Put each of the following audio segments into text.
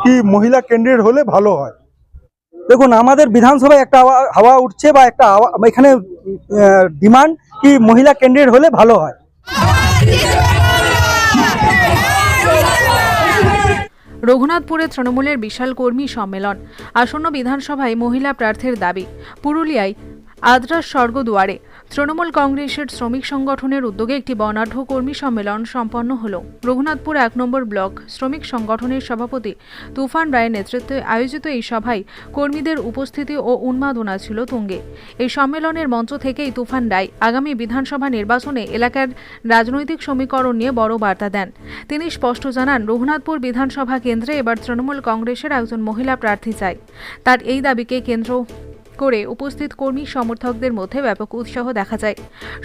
কি মহিলা ক্যান্ডিডেট হলে ভালো হয়। দেখুন আমাদের বিধানসভায় একটা হাওয়া উঠছে বা একটা এখানে ডিমান্ড কি মহিলা ক্যান্ডিডেট হলে ভালো হয়। রঘুনাথপুরে তৃণমূলের বিশাল কর্মী সম্মেলন। আসন্ন বিধানসভায় মহিলা প্রার্থীর দাবি। পুরুলিয়ায় আদ্রাস স্বর্গদুয়ারে তৃণমূল কংগ্রেসের শ্রমিক সংগঠনের উদ্যোগে একটি বর্ণাঢ্য কর্মী সম্মেলন সম্পন্ন হল। রঘুনাথপুর ১ নম্বর ব্লক শ্রমিক সংগঠনের সভাপতি তুফান রায়ের নেতৃত্বে আয়োজিত এই সভায় কর্মীদের উপস্থিতি ও উন্মাদনা ছিল তুঙ্গে। এই সম্মেলনের মঞ্চ থেকেই তুফান রায় আগামী বিধানসভা নির্বাচনে এলাকার রাজনৈতিক সমীকরণ নিয়ে বড় বার্তা দেন। তিনি স্পষ্ট জানান, রঘুনাথপুর বিধানসভা কেন্দ্রে এবার তৃণমূল কংগ্রেসের একজন মহিলা প্রার্থী চাই। তার এই দাবিকে কেন্দ্র করে উপস্থিত কর্মী সমর্থকদের মধ্যে ব্যাপক উৎসাহ দেখা যায়।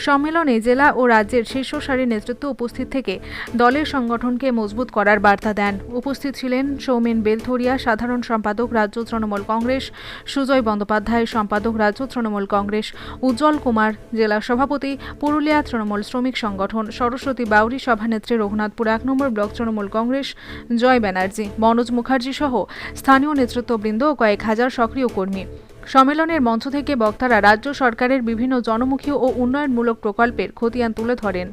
সম্মেলনে জেলা ও রাজ্যের শীর্ষ সারির নেতৃত্ব উপস্থিত থেকে দলের সংগঠনকে মজবুত করার বার্তা দেন। উপস্থিত ছিলেন সৌমেন বেলথরিয়া, সাধারণ সম্পাদক রাজ্য তৃণমূল কংগ্রেস, সুজয় বন্দ্যোপাধ্যায়, সম্পাদক রাজ্য তৃণমূল কংগ্রেস, উজ্জ্বল কুমার, জেলা সভাপতি পুরুলিয়া তৃণমূল শ্রমিক সংগঠন, সরস্বতী বাউরি, সভানেত্রী রঘুনাথপুর ১ নম্বর ব্লক তৃণমূল কংগ্রেস, জয় ব্যানার্জি, মনোজ মুখার্জি সহ স্থানীয় নেতৃত্ববৃন্দ ও কয়েক হাজার সক্রিয় কর্মী। সম্মেলনের মঞ্চ থেকে বক্তারা রাজ্য সরকারের বিভিন্ন জনমুখী ও উন্নয়নমূলক প্রকল্পের খতিয়ান তুলে ধরেন।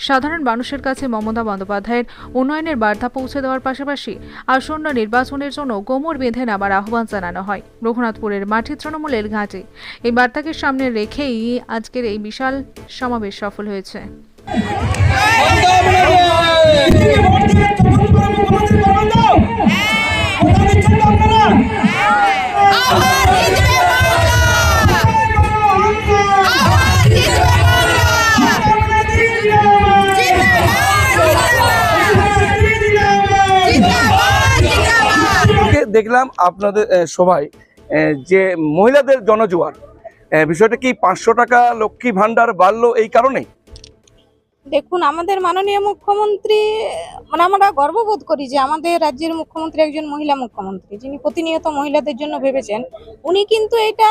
সাধারণ মানুষের কাছে মমতা বন্দ্যোপাধ্যায়ের উন্নয়নের বার্তা পৌঁছে দেওয়ার পাশাপাশি আসন্ন নির্বাচনের জন্য কোমর বেঁধে নামার আহ্বান জানানো হয় রঘুনাথপুরের মাটি তৃণমূলের ঘাটে। এই বার্তাকে সামনে রেখেই আজকের এই বিশাল সমাবেশ সফল হয়েছে। দেখলাম আপনাদের সবাই যে মহিলাদের জনজোয়ার, বিষয়টা কি 500 টাকা লক্ষ্মী ভান্ডার বাড়লো এই কারণে? দেখুন, আমাদের মাননীয় মুখ্যমন্ত্রী, মানে আমরা গর্ববোধ করি যে আমাদের রাজ্যের মুখ্যমন্ত্রী একজন মহিলা মুখ্যমন্ত্রী, যিনি প্রতিনিয়ত মহিলাদের জন্য ভেবেছেন। উনি কিন্তু এটা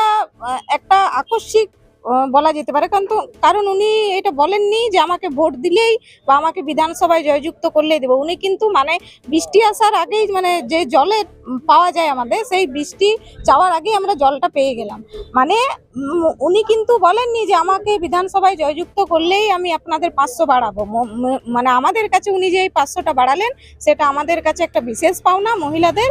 একটা আকস্মিক বলা যেতে পারে, কারণ উনি এটা বলেননি যে আমাকে ভোট দিলেই বা আমাকে বিধানসভায় জয়যুক্ত করলেই দেবো। উনি কিন্তু মানে বৃষ্টি আসার আগেই, মানে যে জলে পাওয়া যায় আমাদের, সেই বৃষ্টি চাওয়ার আগেই আমরা জলটা পেয়ে গেলাম। মানে উনি কিন্তু বলেননি যে আমাকে বিধানসভায় জয়যুক্ত করলেই আমি আপনাদের 500 বাড়াবো। মানে আমাদের কাছে উনি যে এই 500টা বাড়ালেন, সেটা আমাদের কাছে একটা বিশেষ পাওনা মহিলাদের।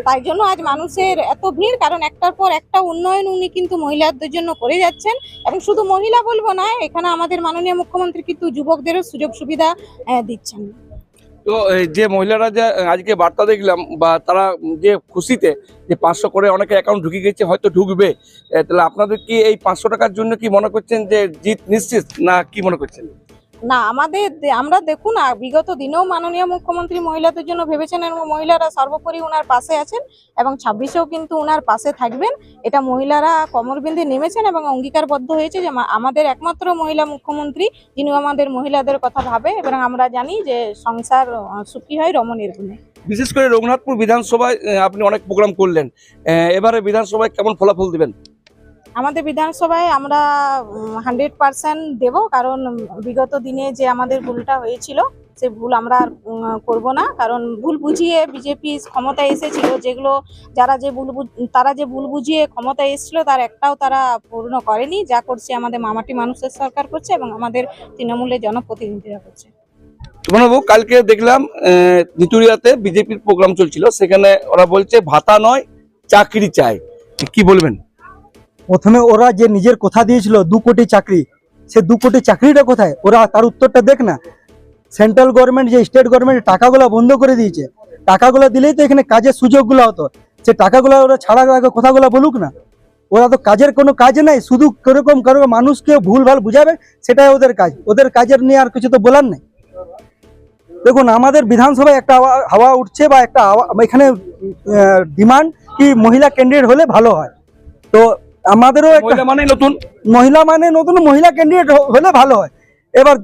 তাই জন্য আজ মানুষের এত ভিড়, কারণ একটার পর একটা উন্নয়ন উনি কিন্তু মহিলাদের জন্য করে যাচ্ছেন। এবং শুধু মহিলা বলবো না, এখানে আমাদের মাননীয় মুখ্যমন্ত্রী কিন্তু যুবকদেরও সুযোগ সুবিধা দিচ্ছেন। তো যে মহিলারা যে আজকে বার্তা দেখলাম, বা তারা যে খুশিতে যে 500 করে অনেকে অ্যাকাউন্ট ঢুকে গেছে, হয়তো ঢুকবে, তাহলে আপনাদের কি এই 500 টাকার জন্য কি মনে করছেন যে জিত নিশ্চিত, না কি মনে করছেন? না, আমরা দেখুন, বিগত দিনেও মাননীয় মুখ্যমন্ত্রী মহিলাদের জন্য ভেবেছেন এবং মহিলারা সর্বোপরি ওনার পাশে আছেন এবং 26এও কিন্তু ওনার পাশে থাকবেন। এটা মহিলারা কোমর বেঁধে নেমেছেন এবং অঙ্গীকারবদ্ধ হয়েছে যে আমাদের একমাত্র মহিলা মুখ্যমন্ত্রী যিনি আমাদের মহিলাদের কথা ভাবে, এবং আমরা জানি যে সংসার সুখী হয় রমণীর গুণে। বিশেষ করে রঘুনাথপুর বিধানসভায় আপনি অনেক প্রোগ্রাম করলেন, এবারে বিধানসভায় কেমন ফলাফল দিবেন? আমাদের বিধানসভায় আমরা 100% দেব, কারণ বিগত দিনে যে আমাদের ভুলটা হয়েছিল সে ভুল আমরা আর করব না। কারণ ভুল বুঝিয়ে বিজেপি ক্ষমতায় এসেছিল, যেগুলো তারা যে ভুল বুঝিয়ে ক্ষমতায় এসেছিল তার একটাও তারা পূর্ণ করেনি। যা করছে আমাদের মামাটি মানুষের সরকার করছে এবং আমাদের তৃণমূলের জনপ্রতিনিধিরা করছে। বাবু, কালকে দেখলাম নিতুরিয়াতে বিজেপির প্রোগ্রাম চলছিল, সেখানে ওরা বলছে ভাতা নয় চাকরি চাই, কি বলবেন? প্রথমে ওরা যে নিজের কথা দিয়েছিল 2 কোটি চাকরি, সে 2 কোটি চাকরিটা কোথায়? ওরা তার উত্তরটা দেখ না। সেন্ট্রাল গভর্নমেন্ট যে স্টেট গভর্নমেন্ট টাকাগুলো বন্ধ করে দিয়েছে, টাকাগুলো দিলেই তো এখানে কাজের সুযোগগুলো হতো। সে টাকাগুলো ওরা ছাড়ার আগে কথাগুলো বলুক না। ওরা তো কাজের কোনো কাজ নাই, শুধু কিরকম মানুষকে ভুলভাল বুঝাবে, সেটাই ওদের কাজ। ওদের কাজের নিয়ে আর কিছু তো বলার নেই। দেখুন আমাদের বিধানসভায় একটা হাওয়া উঠছে বা একটা এখানে ডিমান্ড কি মহিলা ক্যান্ডিডেট হলে ভালো হয়। তো আমাদেরও মহিলা মানে নতুন মহিলা ক্যান্ডিডেট হলে ভালো হয়। এবার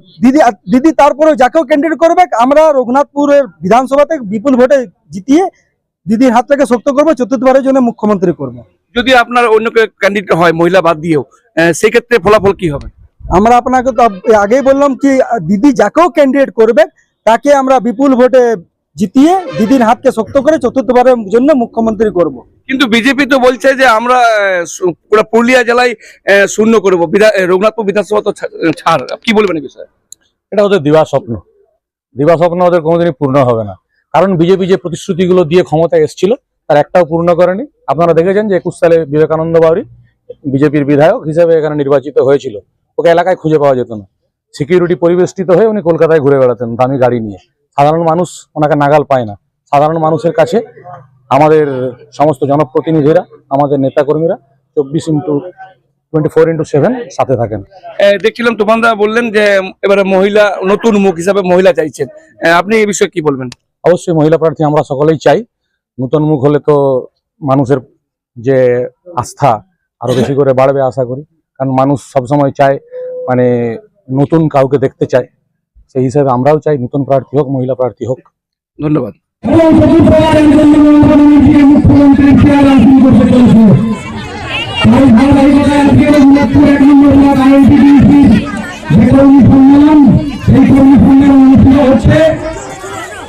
দিদি তারপরে যাকেও ক্যান্ডিডেট করবে, আমরা রঘুনাথপুরের বিধানসভাতে বিপুল ভোটে জিতিয়ে দিদির হাত থেকে শক্ত করবো, 4র্থবারের জন্য মুখ্যমন্ত্রী করব। যদি আপনার অন্য ক্যান্ডিডেট হয় মহিলা বাদ দিয়েও, সেই ক্ষেত্রে ফলাফল কি হবে? আমরা আপনাকে তো আগেই বললাম কি দিদি যাকেও ক্যান্ডিডেট করবে তাকে আমরা বিপুল ভোটে জিতিয়ে দিদির হাতকে শক্ত করে চতুর্থবারের জন্য মুখ্যমন্ত্রী করব। কিন্তু বিজেপি তো বলছে যে আমরা পুরো পুরুলিয়া জেলায় শূন্য করবো, রঘুনাথপুর বিধানসভা তো ছাড়, কি বলবেন এই বিষয়ে? এটা ওদের দিবা স্বপ্ন ওদের কোনোদিনই পূর্ণ হবে না। কারণ বিজেপি যে প্রতিশ্রুতিগুলো দিয়ে ক্ষমতায় এসেছিল তার একটাও পূর্ণ করেনি। আপনারা দেখেছেন যে 21 সালে বিবেকানন্দ বাউরি বিজেপির বিধায়ক হিসেবে এখানে নির্বাচিত হয়েছিল, ওকে এলাকায় খুঁজে পাওয়া যেত না। সিকিউরিটি পরিবেষ্টিত হয়ে উনি কলকাতায় ঘুরে বেড়াতেন দামি গাড়ি নিয়ে। সাধারণ মানুষ ওনাকে নাগাল পায় না। সাধারণ মানুষের কাছে আমাদের সমস্ত জনপ্রতিনিধিরা, আমাদের নেতাকর্মীরা 24/7 সাথে থাকেন। দেখছিলাম তোমরা বললেন যে এবারে মহিলা নতুন মুখ হিসাবে মহিলা চাইছেন, আপনি এই বিষয়ে কি বলবেন? অবশ্যই মহিলা প্রার্থী আমরা সকলেই চাই। নতুন মুখ হলে তো মানুষের যে আস্থা আরো বেশি করে বাড়বে আশা করি। কারণ মানুষ সবসময় চায় মানে নতুন কাউকে দেখতে চায়, সেই হিসেবে আমরাও চাই নতুন প্রার্থী হোক, মহিলা প্রার্থী হোক। ধন্যবাদ।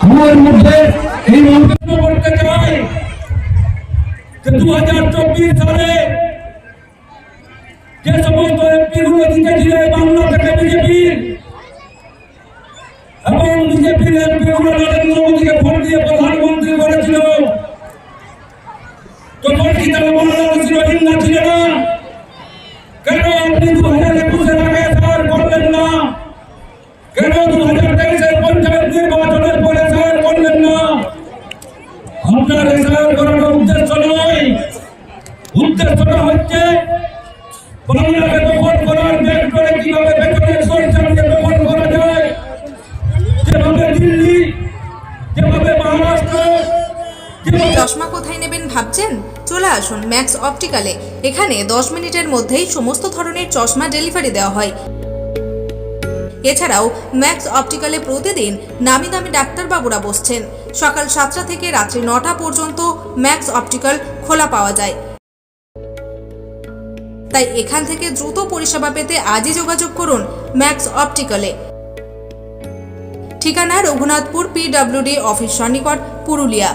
আমার মধ্যে এই মন্তব্য করতে চাই যে 2024 সালে যে সমস্ত এমপিগুলো জিতেছিল বাংলা থেকে বিজেপির, এবং বিজেপির এমপিগুলো নরেন্দ্র মোদীকে ভোট দিয়ে প্রধানমন্ত্রী করেছিল, তখন কি তারা বাংলাদেশি রোহিঙ্গা ছিল না? কেন আপনি 2021-এর আগে এসআর করলেন না? কেন 2023-এর পঞ্চায়েত নির্বাচনের পরে এসআর করলেন না? আপনার এসআর করার উদ্দেশ্য নয়, উদ্দেশ্যটা হচ্ছে বাংলাকে দখল করার বের করে কিভাবে বেতনের সরকারকে দখল করা যায়, যেভাবে দিল্লি, যেভাবে মহারাষ্ট্র, চশমা কোথায় নেবেন ভাবছেন? চলে আসুন ম্যাক্স অপটিক্যালে। এখানে 10 মিনিটের মধ্যেই সমস্ত ধরনের চশমা ডেলিভারি দেওয়া হয়। এছাড়াও ম্যাক্স অপটিক্যালে প্রতিদিন নামি দামি ডাক্তারবাবুরা বসছেন। সকাল 7টা থেকে রাত্রি 9টা পর্যন্ত ম্যাক্স অপটিক্যাল খোলা পাওয়া যায়। তাই এখান থেকে দ্রুত পরিষেবা পেতে আজই যোগাযোগ করুন ম্যাক্স অপটিক্যালে। ঠিকানা রঘুনাথপুর PWD অফিস সন্নিকট, পুরুলিয়া।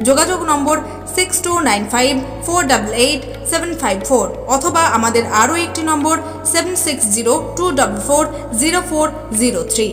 যোগাযোগ নম্বর 6295488754 অথবা আমাদের আরও একটি নম্বর 7602440403।